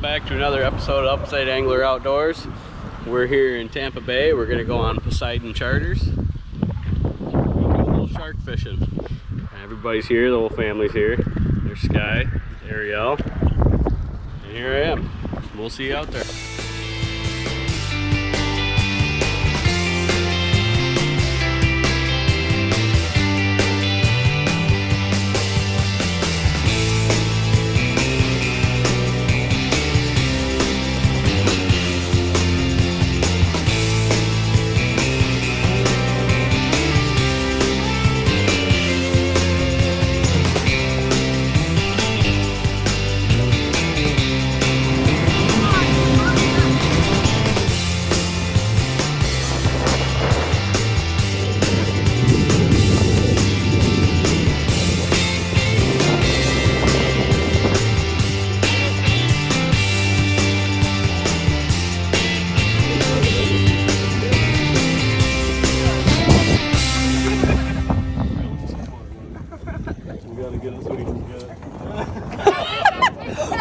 back to another episode of Upside Angler Outdoors. We're here in Tampa Bay. We're gonna go on Poseidon charters. We'll go a little shark fishing. Everybody's here, the whole family's here. There's Sky, Ariel, and here I am. We'll see you out there.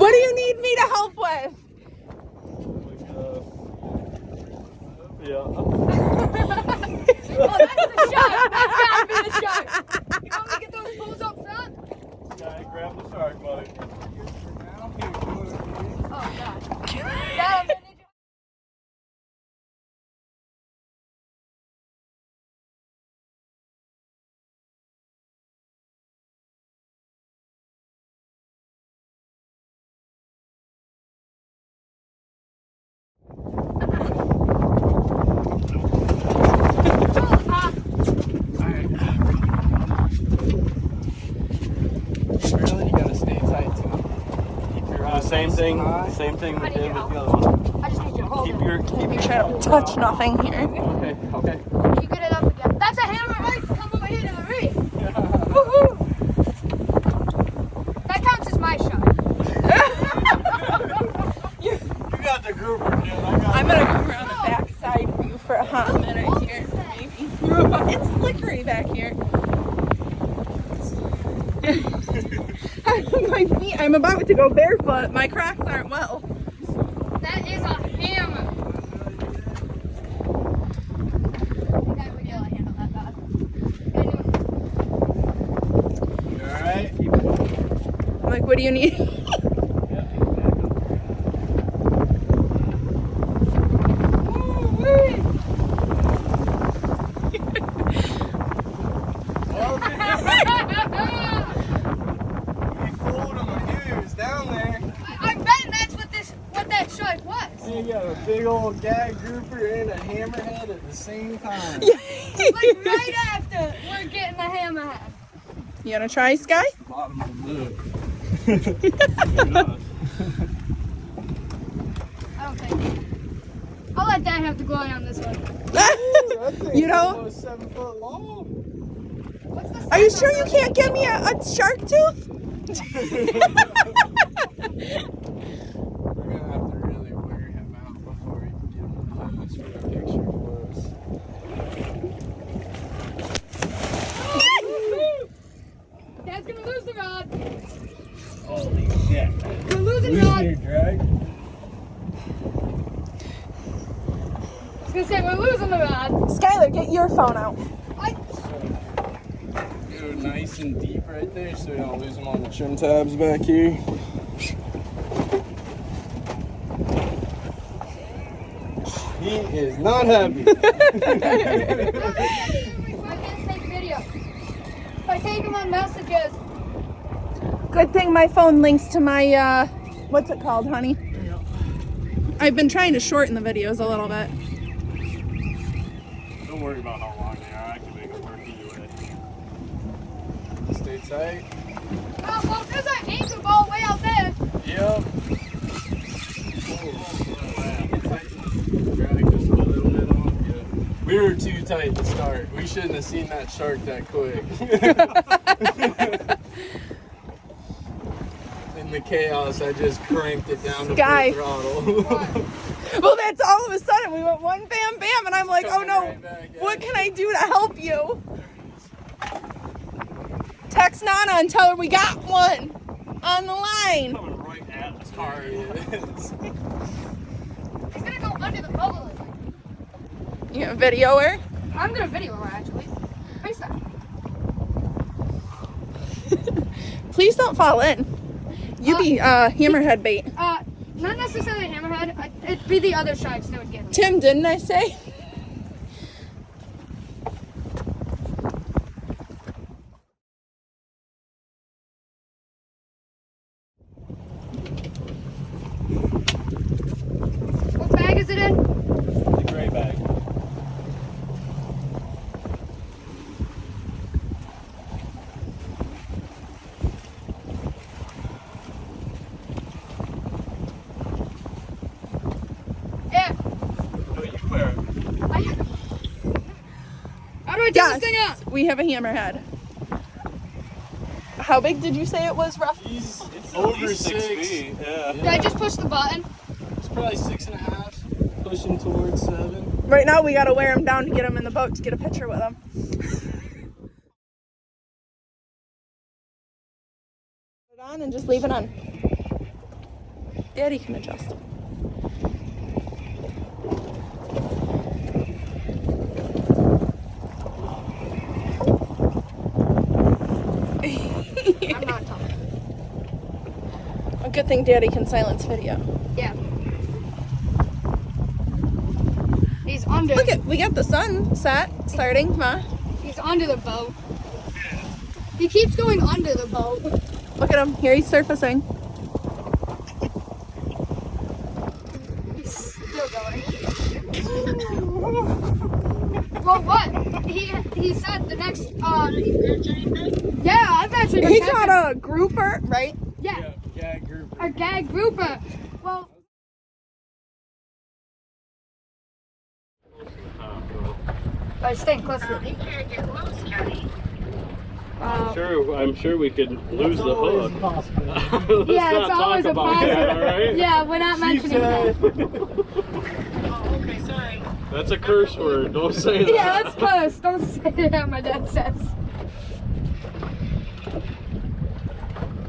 What do you need me to help with? Oh, that's the shark! That's gotta be the shark! You want me to get those poles up front? Yeah, grab the shark, buddy. Oh, God. Yeah, Same thing we did with the other one. I just need you to hold it. Make sure I don't touch nothing here. Okay. You get it up again. That's a hammerhead! Come over here to the reef! Woohoo! That counts as my shot. You got the grouper, dude. I'm gonna come around the back side for you for a hot minute here, maybe. It's slickery back here. My feet, I'm about to go barefoot. My Crocs aren't well. That is a hammer. That would yell, I handle that bad. You alright? I'm like, what do you need? You got a big old gag grouper and a hammerhead at the same time. Like right after we're getting the hammerhead. You wanna try, Sky? Bottom of the boat. I don't think. I'll let Dad have the glory on this one. You know? Almost 7 foot long. What's the Are you size sure on you that? can't get me a shark tooth? We're gonna have to really wear him out before we can get him close for the picture for us. Dad's gonna lose the rod. Holy shit. We're losing Losing rod. your drag? I was gonna say we're losing the rod. Skylar, get your phone out. Go nice and deep right there so we don't lose them on the trim tabs back here. He is not happy. If I take him on messages. Good thing my phone links to my, what's it called, honey? I've been trying to shorten the videos a little bit. Don't worry about how long they are. I can make them work either way. Stay tight. Oh, well, there's an anchor ball way out there. Yep. Drag just a little bit on. Yeah. We were too tight to start. We shouldn't have seen that shark that quick. In the chaos, I just cranked it down to Sky. full throttle. Well, that's all of a sudden. We went one bam bam, and I'm like, oh no, Right back at what it. can I do to help you? Text Nana and tell her we got one on the line. Coming right at us. car is. He's gonna go under the bubble. You gonna video her? I'm gonna video her actually. Face that. Please don't fall in. You be hammerhead bait. Not necessarily hammerhead. It'd be the other sharks that would get him. Tim, didn't I say? What bag is it in? The gray bag. Yeah. No, you wear it. How do I take this thing out? We have a hammerhead. How big did you say it was, rough? It's over 6 feet. Yeah. Did I just push the button? It's probably 6.5, pushing towards 7. Right now, we gotta wear him down to get him in the boat to get a picture with him. Put it on and just leave it on. Daddy can adjust. I'm not talking. A good thing Daddy can silence video. Yeah. He's under. Look at, we got the sun set starting, Ma. He's under the boat. He keeps going under the boat. Look at him. Here he's surfacing. He's still going. Well, what? He said the next. Yeah, I've actually. He got a grouper, right? Yeah, Gag group. a gag grouper. Well. I staying close to it. I'm sure we could lose the hook. Let's Yeah, not it's talk always a about that, positive. all right? Yeah, we're not mentioning that. That's a curse word. Don't say that. Yeah, that's close. Don't say that, my dad says.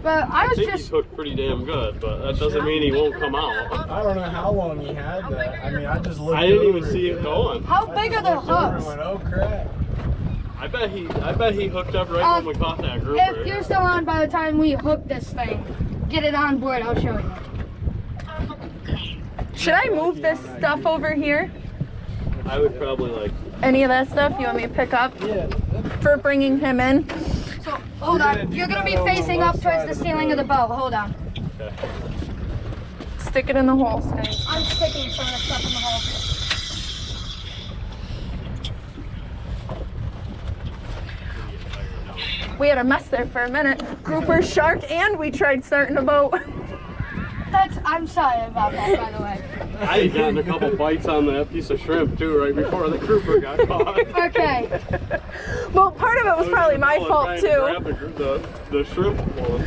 But I was think just. he's hooked pretty damn good, but that doesn't mean he won't come out. I don't know how long he had that. I mean, I just looked I didn't over even see it going. How big are the looked over and hooks? went, oh crap. I bet he hooked up right when we caught that grouper. If you're still on by the time we hook this thing, get it on board, I'll show you. Should I move this stuff over here? I would probably like. Any of that stuff you want me to pick up Yeah. for bringing him in? So, hold on. You're going to be facing up towards the ceiling of the boat. Hold on. Okay. Stick it in the hole, guys. I'm sticking some of the stuff in the hole. We had a mess there for a minute. Grouper, shark, and we tried starting a boat. I'm sorry about that, by the way. I had gotten a couple bites on that piece of shrimp too, right before the grouper got caught. Okay. Well, part of it was probably my fault too. Grab the shrimp one.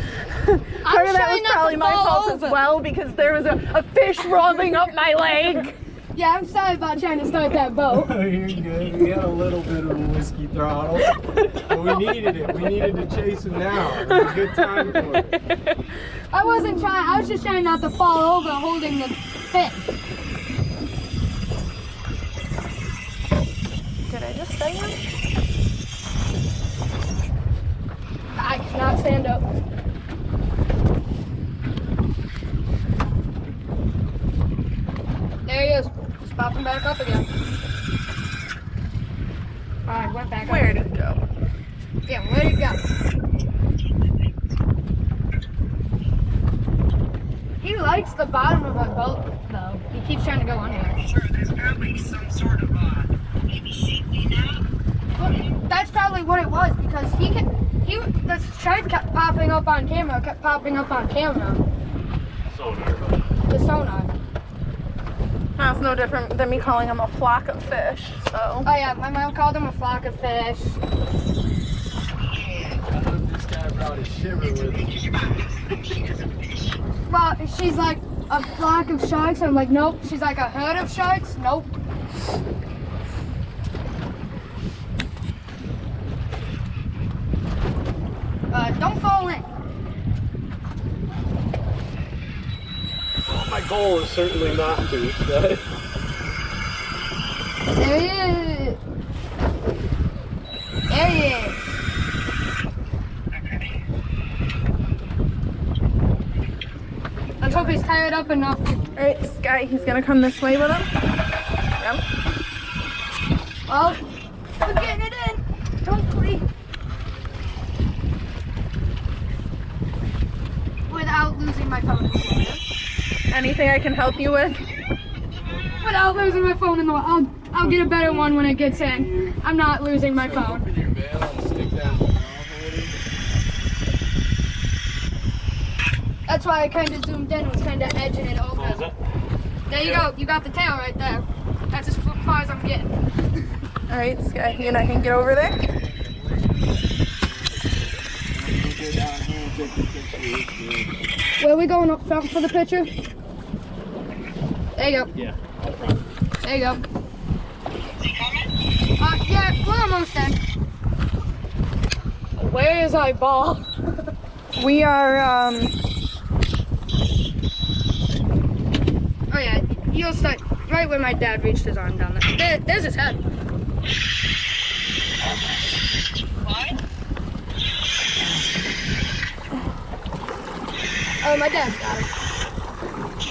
Part of that was trying not probably to my fall fault over. as well because there was a fish rolling up my leg. Yeah, I'm sorry about trying to start that boat. You're good. We had a little bit of a whiskey throttle, but we needed it. We needed to chase him now. It was a good time for it. I wasn't trying. I was just trying not to fall over holding the fish. Did I just say that? I cannot stand up. There he is. Just popping back up again. Alright, went back Where up. did it go? Yeah, where'd it go? He likes the bottom of our boat, though. He keeps trying to go under it. Sure, there's probably some sort of maybe safety net. Well, that's probably what it was, because the shark kept popping up on camera, Sonar. the sonar. That's no different than me calling him a flock of fish, so. Oh yeah, my mom called him a flock of fish. I hope this guy brought his shiver with him. Well, she's like, a flock of sharks? I'm like, nope. She's like, a herd of sharks? Nope. Don't fall in. My goal is certainly not to. But There he is. There he is. Let's hope he's tired up enough. All right, Sky, he's gonna come this way with him. Yep. Well, we're getting it in. Hopefully. Without losing my phone in the water. Anything I can help you with? Without losing my phone in the water. I'll get a better one when it gets in. I'm not losing my phone. Open your veil and stick that in the holder. That's why I kind of zoomed in. Was kind of edging it over. There you go. You got the tail right there. That's as far as I'm getting. All right, Sky, you and I can get over there. Where are we going up front for the picture? There you go. yeah, up front. There you go. Yeah, we're almost done. Where is our ball? We are, Oh yeah, you'll start right where my dad reached his arm down there. There's his head. Oh, my dad's got him.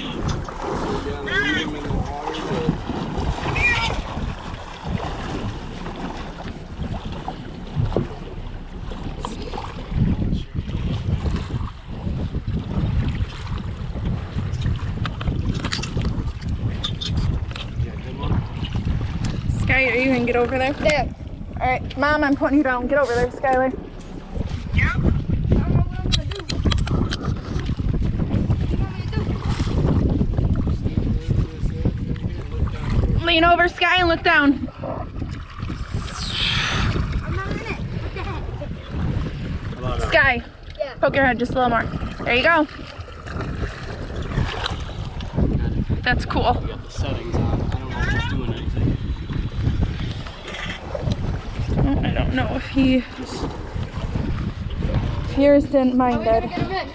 Sky, are you gonna get over there? There. All right, Mom, I'm putting you down. Get over there, Skylar. I don't know what I'm gonna do. What do you want me to do? Lean over, Sky, and look down. I'm not in it. What the heck? Sky, Yeah. poke your head just a little more. There you go. That's cool. We got the settings on. I don't know if it's doing anything. I don't know if he... Yours didn't How are mind we gonna it. get him in?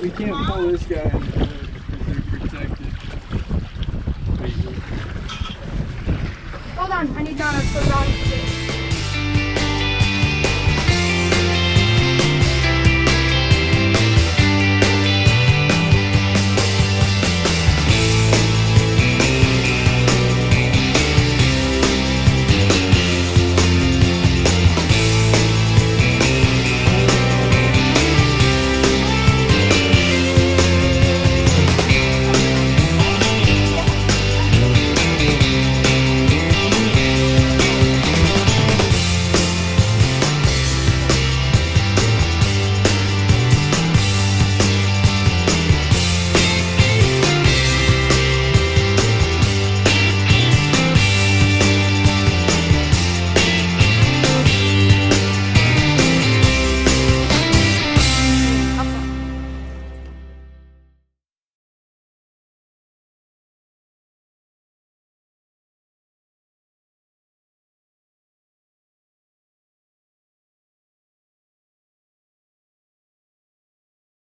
We can't pull this guy because they're protected. Hold on, I need Donna to put it on.